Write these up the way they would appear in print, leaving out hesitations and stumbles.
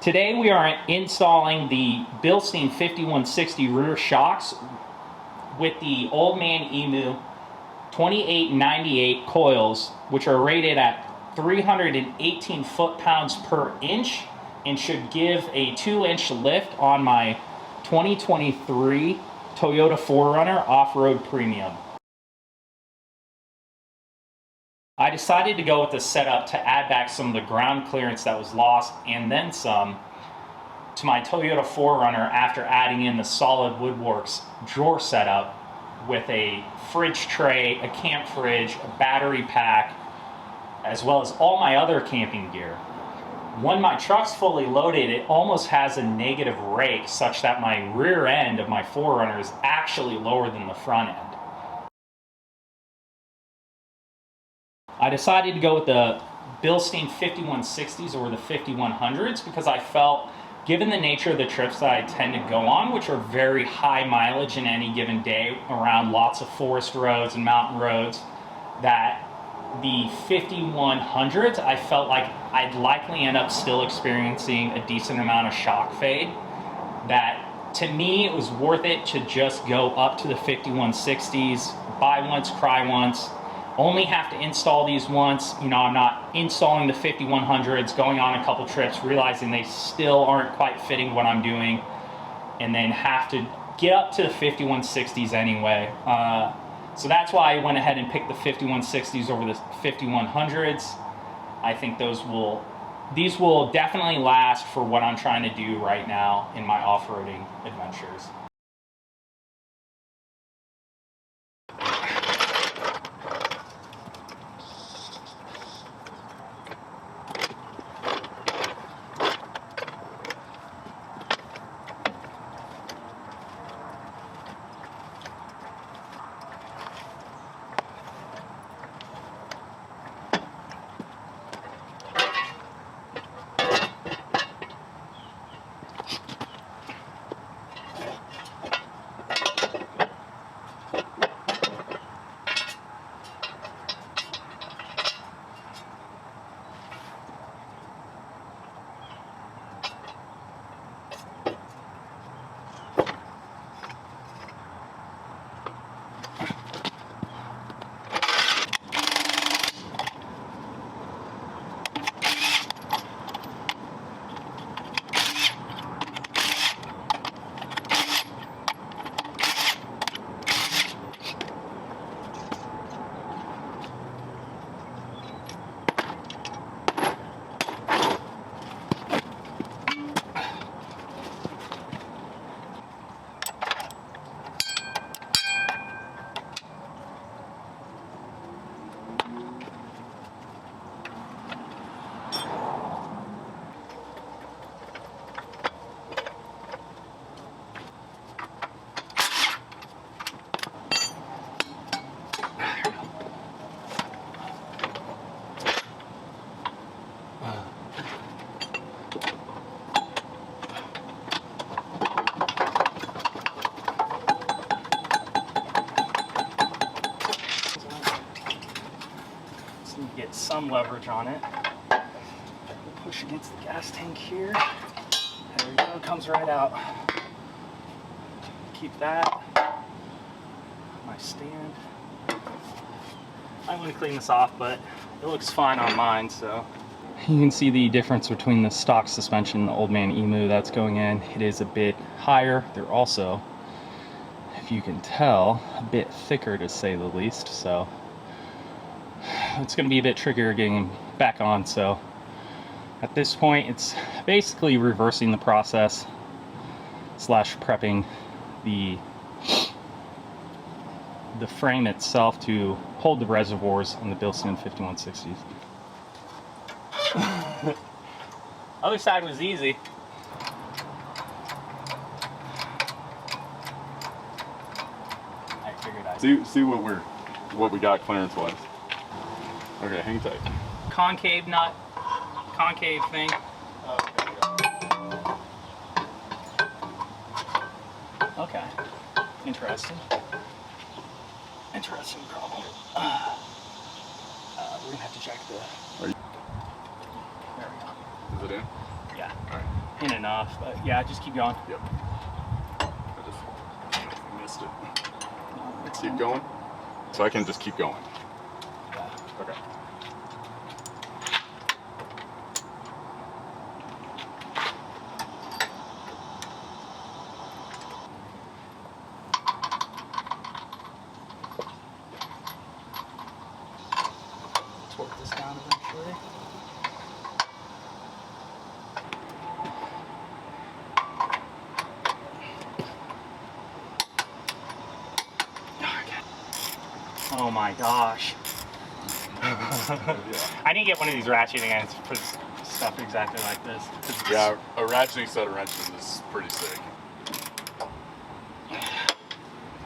Today we are installing the Bilstein 5160 rear shocks with the Old Man EMU 2898 coils, which are rated at 318 foot-pounds per inch and should give a 2-inch lift on my 2023 Toyota 4Runner Off-Road Premium. I decided to go with the setup to add back some of the ground clearance that was lost and then some to my Toyota 4Runner after adding in the solid woodworks drawer setup with a fridge tray, a camp fridge, a battery pack, as well as all my other camping gear. When my truck's fully loaded, it almost has a negative rake such that my rear end of my 4Runner is actually lower than the front end. I decided to go with the Bilstein 5160s over the 5100s because I felt, given the nature of the trips that I tend to go on, which are very high mileage in any given day around lots of forest roads and mountain roads, that the 5100s, I felt like I'd likely end up still experiencing a decent amount of shock fade. That to me, it was worth it to just go up to the 5160s, buy once, cry once. Only have to install these once. You know, I'm not installing the 5100s, going on a couple trips, realizing they still aren't quite fitting what I'm doing, and then have to get up to the 5160s anyway. So that's why I went ahead and picked the 5160s over the 5100s. I think these will definitely last for what I'm trying to do right now in my off-roading adventures. Get some leverage on it. Push against the gas tank here. There we go, it comes right out. Keep that. My stand. I'm going to clean this off, but it looks fine on mine, so. You can see the difference between the stock suspension and the Old Man EMU that's going in. It is a bit higher. They're also, if you can tell, a bit thicker to say the least, so it's going to be a bit trickier getting back on. So at this point, it's basically reversing the process slash prepping the frame itself to hold the reservoirs on the Bilstein 5160s. Other side was easy. I figured I'd see what we got clearance wise. Okay, hang tight. Concave nut, concave thing. Okay, interesting. Interesting problem. We're gonna have to check the. There we go. Is it in? Yeah. All right. in enough, but yeah, just keep going. Yep. I just missed it. It's Keep going. So I can just keep going. Yeah. Okay. Torque this down eventually. Oh my gosh. I need to get one of these ratcheting ends for stuff exactly like this. Yeah, a ratcheting set of wrenches is pretty sick.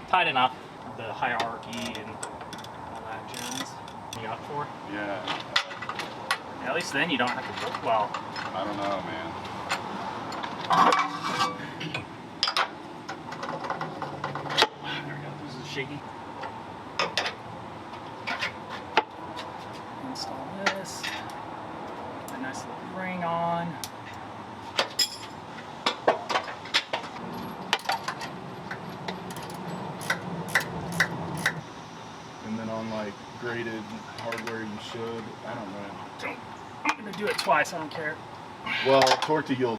Tight enough. The hierarchy and all that jazz. You up for? Yeah. At least then you don't have to work well. I don't know, man. There we go. This is shaky. Install this. A nice little ring on. And then on like graded hardware, you should. I don't know. I'm gonna do it twice. I don't care. Well, torque to heel